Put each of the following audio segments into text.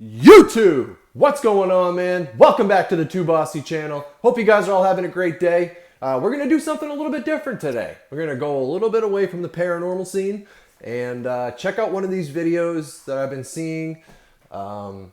YouTube! What's going on, man? Welcome back to the Too Bossy channel. Hope you guys are all having a great day. We're going to do something a little bit different today. We're going to go a little bit away from the paranormal scene and check out one of these videos that I've been seeing. I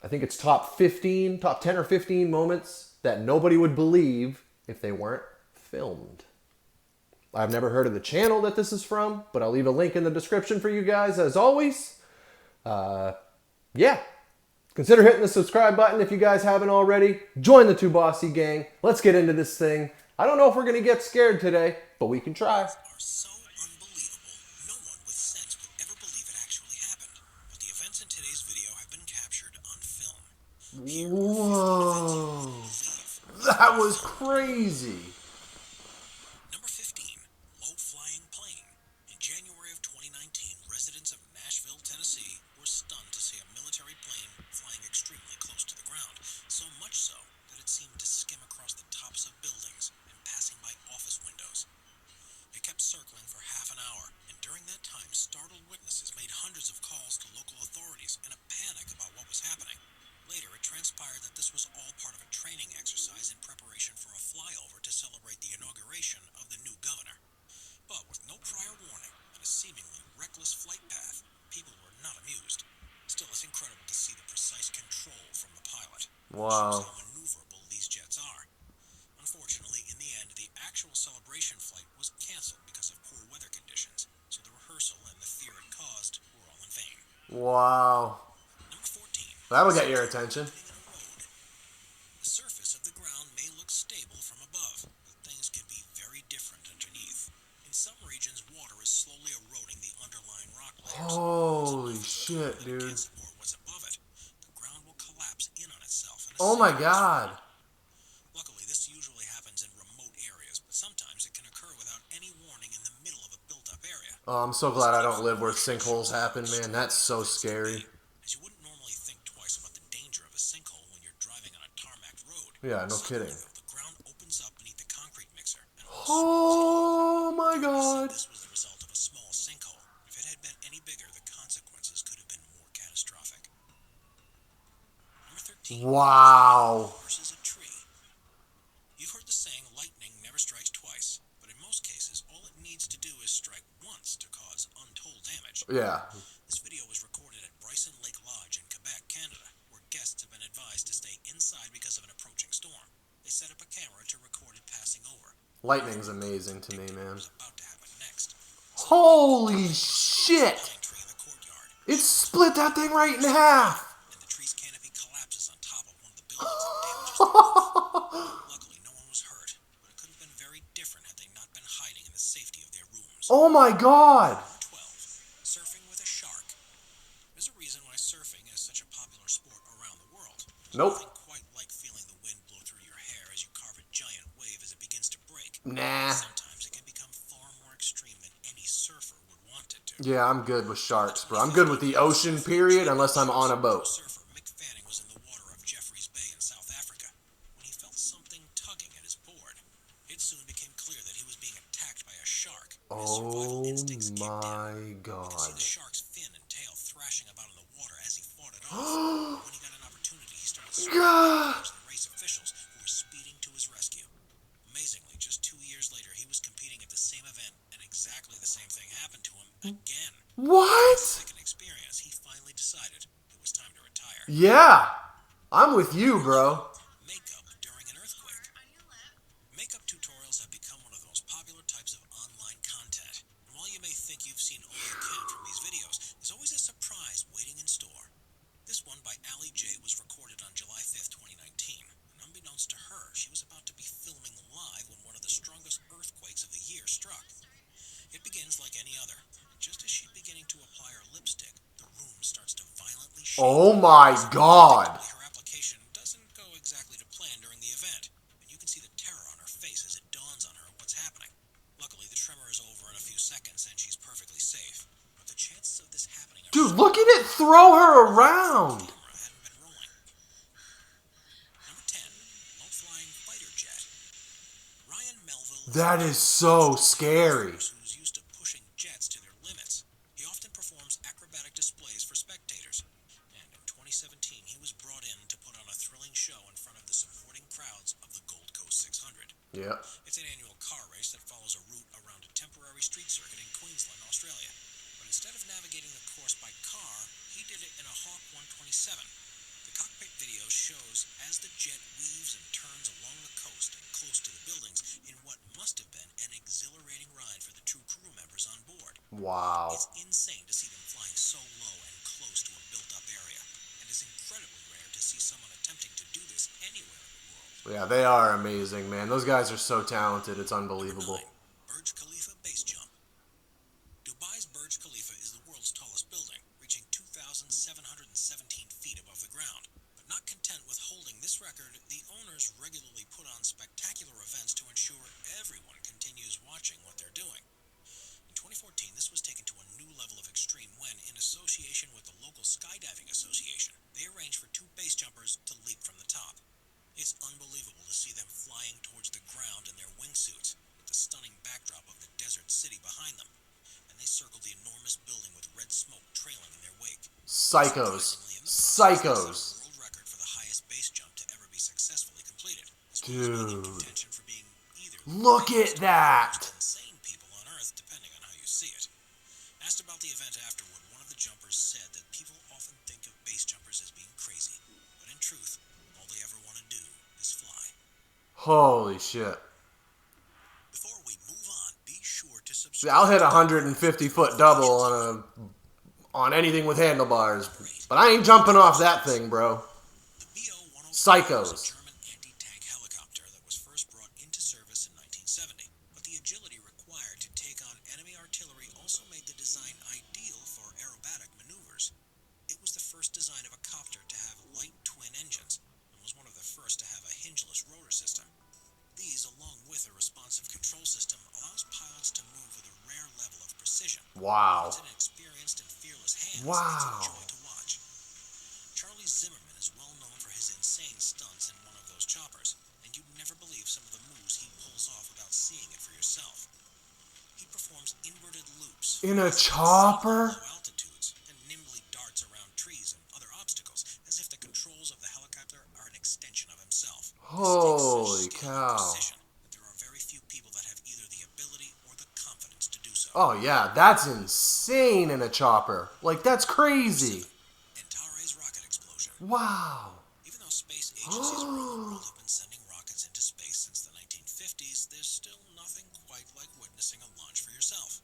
think it's top 10 or 15 moments that nobody would believe if they weren't filmed. I've never heard of the channel that this is from, but I'll leave a link in the description for you guys as always. Yeah, consider hitting the subscribe button if you guys haven't already. Join the Too Bossy gang. Let's get into this thing. I don't know if we're going to get scared today, but we can try. Are so unbelievable, no one with sense would ever believe it actually happened. But the events in today's video have been captured on film. Whoa, that was crazy. Number 15, low-flying plane. In January of 2019, residents of Nashville, Tennessee were stunned to see a military plane flying extremely close to the ground, so much so that it seemed to skim across the tops of buildings and passing by office windows. It kept circling for half an hour, and during that time, startled witnesses made hundreds of calls to local authorities in a panic about what was happening. Later, it transpired that this was all part of a training exercise in preparation for a flyover to celebrate the inauguration of the new governor. But with no prior warning and a seemingly reckless flight path, people were not amused. Still, it's incredible to see the precise control from the pilot. Wow. Shows how maneuverable these jets are. Unfortunately, in the end, the actual celebration flight was canceled because of poor weather conditions, so the rehearsal and the fear it caused were all in vain. Wow. Number 14. That'll get your attention. The surface of the ground may look stable from above, but things can be very different underneath. In some regions, water is slowly eroding the underlying rock layers. Holy shit, It dude. can't support what's above it. The ground will collapse in on itself. And Oh my god. Luckily, this usually happens in remote areas, but sometimes it can occur without any warning in the middle of a built-up area. Oh, I'm so glad I don't live where sinkholes happen, man. That's so scary. As you wouldn't normally think twice about the danger of a sinkhole when you're driving on a tarmac road. Yeah, no kidding. The ground opens up beneath the concrete mixer and Oh my god. this was the result of a small sinkhole. If it had been any bigger, the consequences could have been more catastrophic. Number 13. Wow. Versus a tree. You've heard the saying, lightning never strikes twice, but in most cases, all it needs to do is strike once to cause untold damage. Yeah. This video was recorded at Bryson Lake Lodge in Quebec, Canada, where guests have been advised to stay inside because of an approaching storm. They set up a camera to record it passing over. Lightning's amazing to me, man. What was about to happen next? Holy shit. Pine tree in the courtyard, It split that thing right in half. and the tree's canopy collapses on top of one of the buildings and damages the roof. Luckily, no one was hurt, but it could have been very different had they not been hiding in the safety of their rooms. Oh my god. 12. Surfing with a shark. There's a reason why surfing is such a popular sport around the world. There's Nope. nothing quite like feeling the wind blow through your hair as you carve a giant wave as it begins to break. Nah. Sometimes it can become far more extreme than any surfer would want it to. Yeah, I'm good with sharks, bro. I'm good with the ocean, period, unless I'm on a boat. Surfer Mick Fanning was in the water of Jeffreys Bay in South Africa when he felt something tugging at his board. It soon became clear that he was being attacked by a shark. His survival Oh instincts kicked in. my You could see god. the shark's fin and tail thrashing about in the water as he fought it off. When he got an opportunity, he started swimming towards the race officials who were speeding to his rescue. Amazingly, just 2 years later, he was competing at the same event, and exactly the same thing happened to him again. What? Second experience, he finally decided it was time to retire. Yeah. I'm with you, bro. Makeup during an earthquake. Makeup tutorials have become one of the most popular types of online content. And while you may think you've seen all you can from these videos, there's always a surprise waiting in store. This one by Allie J was recorded on July 5th, 2019. And unbeknownst to her, she was about to be filming live when one of the strongest earthquakes of the year struck. It begins like any other. Just as she's beginning to apply her lipstick, the room starts to violently shake. Oh my god. Her application doesn't go exactly to plan during the event, and you can see the terror on her face as it dawns on her what's happening. Luckily, the tremor is over in a few seconds, and she's perfectly safe. But the chances of this happening are Dude, look at it throw her around. camera hadn't been rolling. Number 10, low-flying fighter jet. Ryan Melville. That is so scary. Who's used to pushing jets to their limits. He often performs acrobatic displays for spectators. And in 2016, 2017, he was brought in to put on a thrilling show in front of the supporting crowds of the Gold Coast 600. Yeah. It's an annual car race that follows a route around a temporary street circuit in Queensland, Australia. But instead of navigating the course by car, he did it in a Hawk 127. The cockpit video shows as the jet weaves and turns along the coast and close to the buildings in what must have been an exhilarating ride for the two crew members on board. Wow. It's insane to see them flying so low and close to a built-up area, and it's incredibly rare to see someone attempting to do this anywhere in the world. Yeah, they are amazing, man. Those guys are so talented. It's unbelievable. Number 9, Burj Khalifa Base Jump. Dubai's Burj Khalifa is the world's tallest building, reaching 2,717 feet above the ground. But not content with holding this record, the owners regularly put on spectacular events to ensure everyone continues watching what they're doing. In 2014, this was taken to a new level of extreme when, in association with the local skydiving association, they arranged for 2 base jumpers to leap from the top. It's unbelievable to see them flying towards the ground in their wingsuits, with the stunning backdrop of the desert city behind them. And they circle the enormous building with red smoke trailing in their wake. Psychos. Surprisingly, in the Psychos. world record for the highest base jump to ever be successfully completed, as well as being in Dude. contention for being either Look at that. insane people on Earth, depending on how you see it. Asked about the event afterward, one of the jumpers said that people often think of base jumpers as being crazy, but in truth, all they ever want to do is fly. Holy shit. Before we move on, be sure to See, subscribe. I'll hit a 150-foot double on anything with handlebars, but I ain't jumping off that thing, bro. The BO-105 Psychos. was a German anti-tank helicopter that was first brought into service in 1970, but the agility required to take on enemy artillery also made the design ideal for aerobatic maneuvers. It was the first design of a copter to have light twin engines, and was one of the first to have a hingeless rotor system. These, along with a responsive control system, allows pilots to move with a rare level of precision. Wow. It's an experienced and fearless hands. Wow. It's a joy to watch. Charlie Zimmerman is well known for his insane stunts in one of those choppers, and you'd never believe some of the moves he pulls off without seeing it for yourself. He performs inverted loops In a at chopper? low altitudes and nimbly darts around trees and other obstacles as if the controls of the helicopter are an extension of himself. Holy This takes such skill and cow. precision that there are very few people that have either the ability or the confidence to do so. Oh, yeah, that's insane in a chopper. Like, that's crazy. Antares rocket explosion. Wow. Even though space agencies around the world have been sending rockets into space since the 1950s, there's still nothing quite like witnessing a launch for yourself.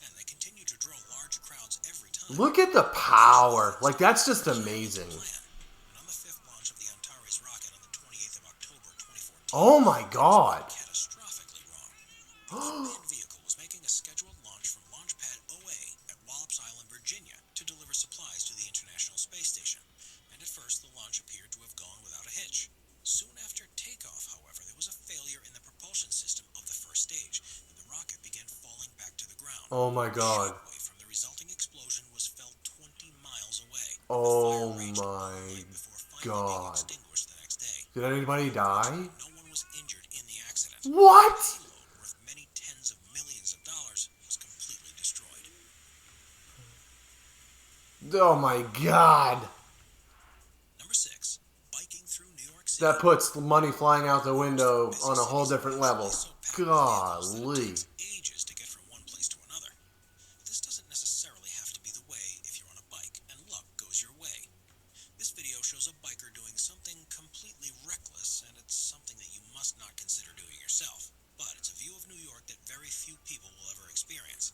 And they continue to draw large crowds every time. Look at the power. Like, that's just amazing. And on the 5th launch of the Antares rocket on the 28th of October 2014, Oh, my God. catastrophically wrong. The unmanned vehicle was making a scheduled launch from Launch Pad OA at Wallops Island, Virginia, to deliver supplies to the International Space Station. And at first, the launch appeared to have gone without a hitch. Soon after takeoff, however, there was a failure in the propulsion system of the first stage, and the rocket began falling back to the ground. Oh, my God. Shockwave from the resulting explosion was felt 20 miles away. Oh, The fire raged all my night before finally God. being extinguished the next day. Did anybody die? No one was injured in the accident. What? The payload, worth many tens of millions of dollars, was completely destroyed. Oh, my God. Number 6, biking through New York City. That puts the money flying out the window on a whole different level. Golly. Ages to get from one place to another. This doesn't necessarily have to be the way if you're on a bike and luck goes your way. This video shows a biker doing something completely reckless, and it's something that you must not consider doing yourself. But it's a view of New York that very few people will ever experience.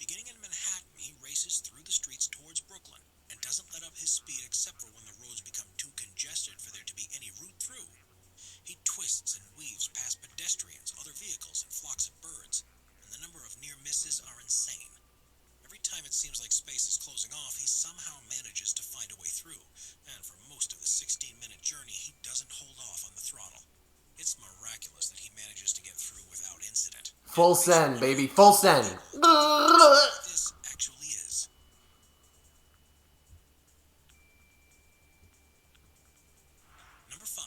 Beginning in Manhattan, he races through the streets towards Brooklyn and doesn't let up his speed except for when the roads become too congested for there to be any route through. He twists and weaves past pedestrians, other vehicles, and flocks of birds, and the number of near misses are insane. Every time it seems like space is closing off, he somehow manages to find a way through, and for most of the 16-minute journey, he doesn't hold off on the throttle. It's miraculous that he manages to get through without incident. Full send, baby. Full send. This actually is. Number 5.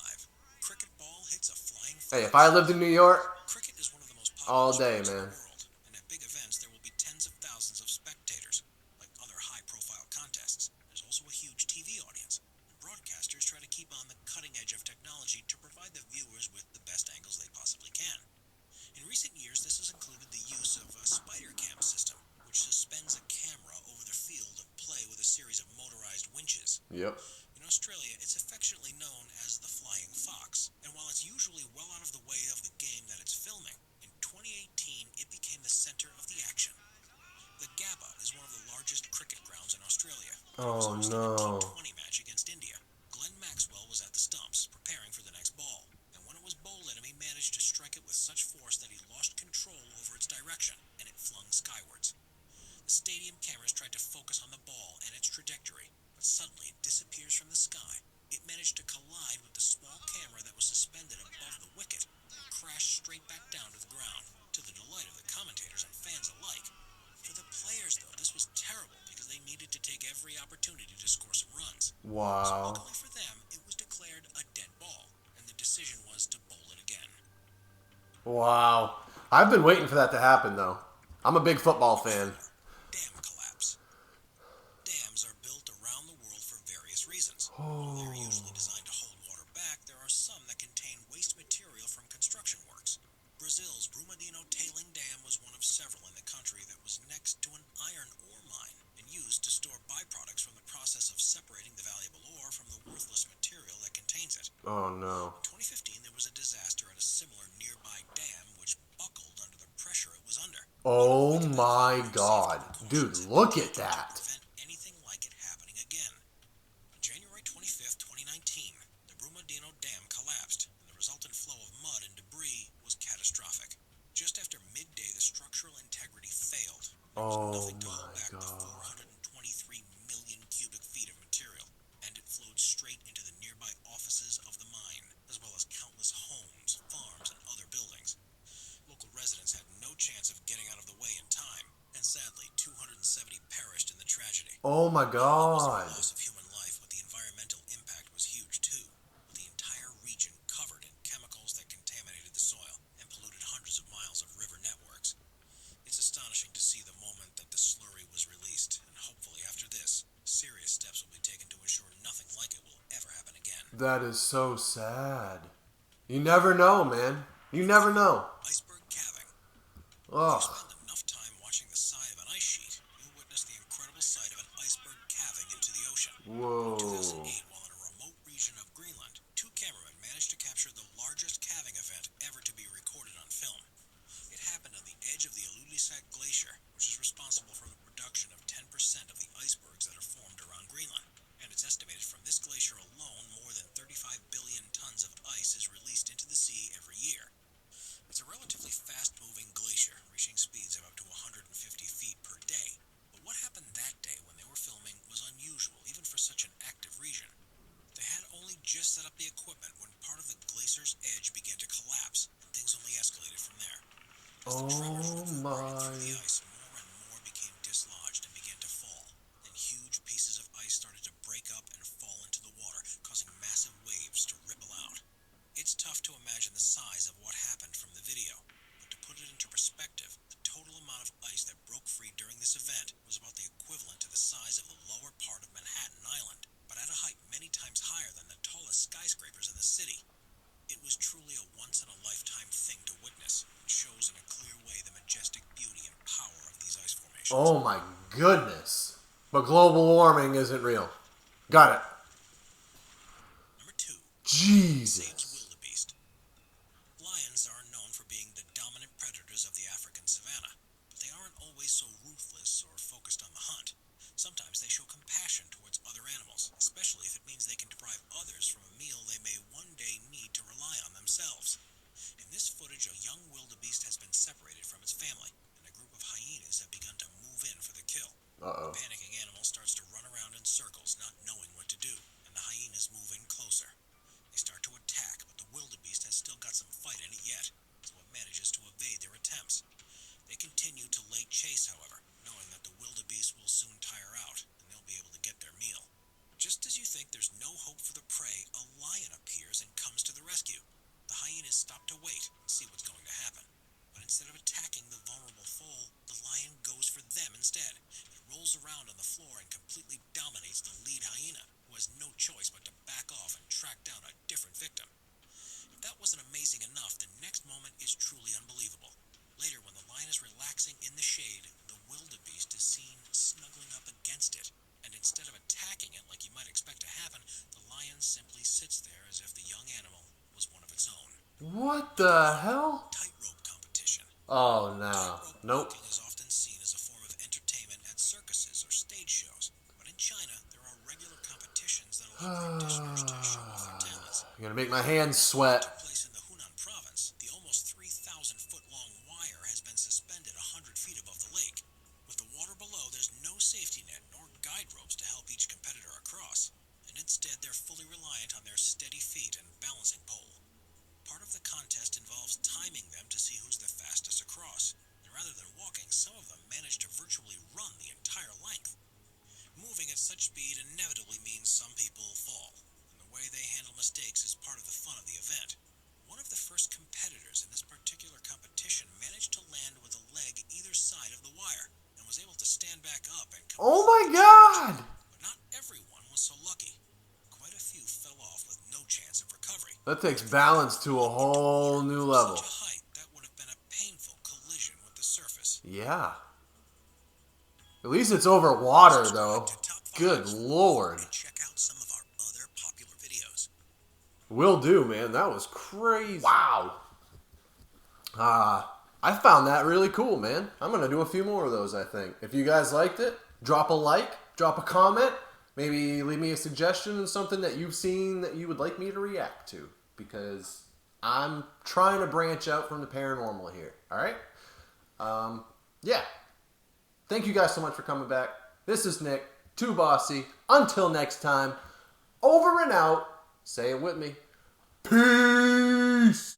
Cricket ball hits a flying Hey, if I lived in New York, Cricket is one of the most all popular day, sports in man. the world, and at big events there will be tens of thousands of spectators. Like other high-profile contests, there's also a huge TV audience. technology to provide the viewers with the best angles they possibly can. In recent years, this has included the use of a spider cam system, which suspends a camera over the field of play with a series of motorized winches. Yep. In Australia, it's affectionately known as the flying fox, and while it's usually well out of the way of the game that it's filming, in 2018 it became the center of the action. The Gabba is one of the largest cricket grounds in Australia. It was Oh hosting a no. T20 match against India. Glenn Maxwell was at the stumps, preparing for the next ball, and when it was bowled at him, he managed to strike it with such force that he lost control over its direction, and it flung skywards. The stadium cameras tried to focus on the ball and its trajectory, but suddenly it disappears from the sky. It managed to collide with the small camera that was suspended above the wicket and crashed straight back down to the ground, to the delight of the commentators and fans alike. For the players, though, this was terrible because they needed to take every opportunity to score some runs. So Wow. luckily for them, it was declared a dead ball, and the decision was to bowl it again. Wow. I've been waiting for that to happen, though. I'm a big football fan. Dam collapse. Dams are built around the world for various reasons. While they're usually designed to hold water back, there are some that contain waste material from construction works. Brazil's Brumadinho Tailing Dam was one of several in the country that was next to an iron ore mine and used to store byproducts from the process of separating the valuable ore from the worthless material that contains it. Oh no. In 2015, there was a disaster at a similar nearby dam which buckled under the pressure it was under. Oh my god. Dude, look at that. To prevent anything like it happening again. On January 25th, 2019, the Brumadinho Dam collapsed, and the resultant flow of mud and debris was catastrophic. Just after midday, the structural integrity failed. There was nothing to hold back the 423 million cubic feet of material, and it flowed straight into the nearby offices of the mine, as well as countless homes, farms, and other buildings. Local residents had no chance of getting out of the way in time, and sadly, 270 perished in the tragedy. Oh my It was god. a loss of human life, but the environmental impact was huge too, with the entire region covered in chemicals that contaminated the soil and polluted hundreds of miles of river networks. It's astonishing to see the moment that the slurry was released, and hopefully after this, serious steps will be taken to ensure nothing like it will ever happen again. That is so sad. You never know, man. You never know. Iceberg calving. If you Ugh. spend enough time watching the side of an ice sheet, you'll witness the incredible sight of an iceberg calving into the ocean. Whoa. In 2008, while in a remote region of Greenland, two cameramen managed to capture the largest calving event ever to be recorded on film. It happened on the edge of the Wildebeest Glacier, which is responsible for the production of 10% of the icebergs that are formed around Greenland. And it's estimated from this glacier alone, more than 35 billion tons of ice is released into the sea every year. It's a relatively fast-moving glacier, reaching speeds of up to 150 feet per day. But what happened that day when they were filming was unusual, even for such an active region. They had only just set up the equipment when part of the glacier's edge began to collapse, and things only escalated from there. As the tremors reverberated through the ice, more and more became dislodged and began to fall, and huge pieces of ice started to break up and fall into the water, causing massive waves to ripple out. It's tough to imagine the size of what happened from the video, but to put it into perspective, the total amount of ice that broke free during this event was about the equivalent to the size of the lower part of Manhattan Island, but at a height many times higher than the tallest skyscrapers in the city. It was truly a once-in-a-lifetime thing to witness, and shows in a clear way the majestic beauty and power of these ice formations. Oh my goodness. But global warming isn't real. Got it. Number 2. Jesus. Saves Wildebeest. Lions are known for being the dominant predators of the African savanna, but they aren't always so ruthless or focused on the hunt. Sometimes they show compassion towards other animals, especially if it means they can deprive others from a meal they may one day need to rely on themselves. In this footage, a young wildebeest has been separated from its family, and a group of hyenas have begun to move in for the kill. Uh-oh. The panicking animal starts to run around in circles, not knowing what to do, and the hyenas move in closer. They start to attack, but What the hell? Tightrope competition. Oh, no. Tightrope Nope. walking is often seen as a form of entertainment at circuses or stage shows, but in China there are regular competitions that allow practitioners to show off their talents. You're gonna make my hands sweat. Took place in the Hunan province. The almost 3,000-foot-long wire has been suspended 100 feet above the lake. With the water below, there's no safety net nor guide ropes to help each competitor across, and instead they're fully reliant on their steady feet and balancing pole. Part of the contest involves timing them to see who's the fastest across, and rather than walking, some of them manage to virtually run the entire length. Moving at such speed inevitably means some people fall, and the way they handle mistakes is part of the fun of the event. One of the first competitors in this particular competition managed to land with a leg either side of the wire, and was able to stand back up and Oh my god! But not everyone was so lucky. Quite a few fell off with no chance of recovery. That takes balance to a whole new level. Such a height, that would have been a painful collision with the surface. Yeah. At least it's over water, though. Good lord. And check out some of our other popular videos. Will do, man. That was crazy. Wow. I found that really cool, man. I'm going to do a few more of those, I think. If you guys liked it, drop a like, drop a comment. Maybe leave me a suggestion of something that you've seen that you would like me to react to. Because I'm trying to branch out from the paranormal here. All right? Yeah. Thank you guys so much for coming back. This is Nick, Too Bossy. Until next time, over and out. Say it with me.